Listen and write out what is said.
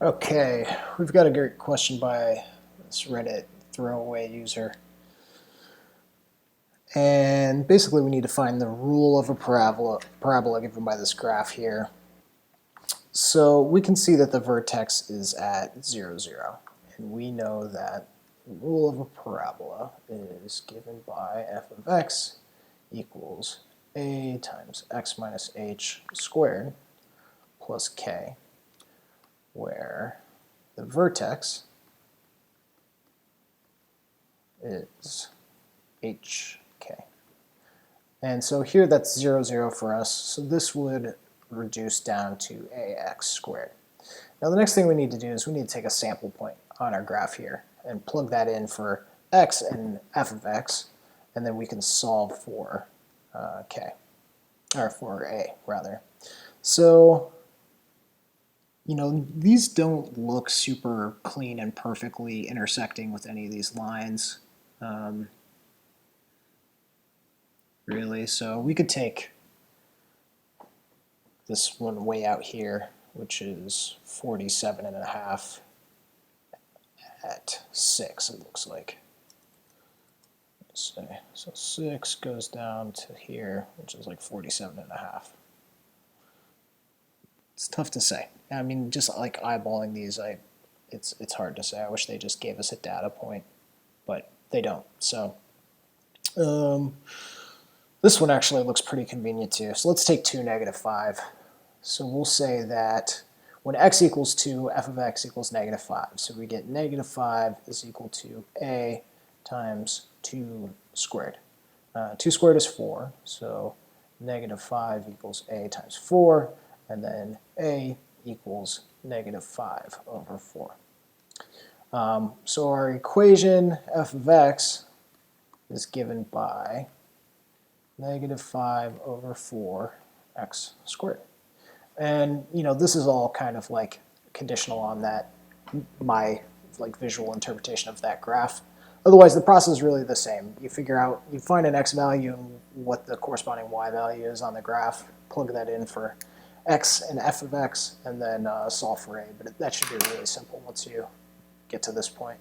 Okay, we've got a great question by this Reddit throwaway user. And basically we need to find the rule of a parabola given by this graph here. So we can see that the vertex is at 0, 0. And we know that the rule of a parabola is given by f of x equals a times x minus h squared plus k, where the vertex is hk. And so here that's 0, 0 for us, so this would reduce down to ax squared. Now the next thing we need to do is we need to take a sample point on our graph here and plug that in for x and f of x, and then we can solve for k, or for a rather. So, you know, these don't look super clean and perfectly intersecting with any of these lines, really. So we could take this one way out here, which is 47.5 at 6, it looks like. Let's say. So 6 goes down to here, which is like 47.5. It's tough to say. I mean, just like eyeballing these, it's hard to say. I wish they just gave us a data point, but they don't. So this one actually looks pretty convenient too. So let's take 2, -5. So we'll say that when x equals 2, f of x equals -5. So we get -5 is equal to a times 2 squared. 2 squared is 4, so -5 equals a times 4, and then a equals -5 over 4. So our equation f of x is given by -5 over 4 x squared. And you know, this is all kind of like conditional on that, my like visual interpretation of that graph. Otherwise the process is really the same. You figure out, you find an x value and what the corresponding y value is on the graph, plug that in for x and f of x, and then solve for a. But that should be really simple once you get to this point.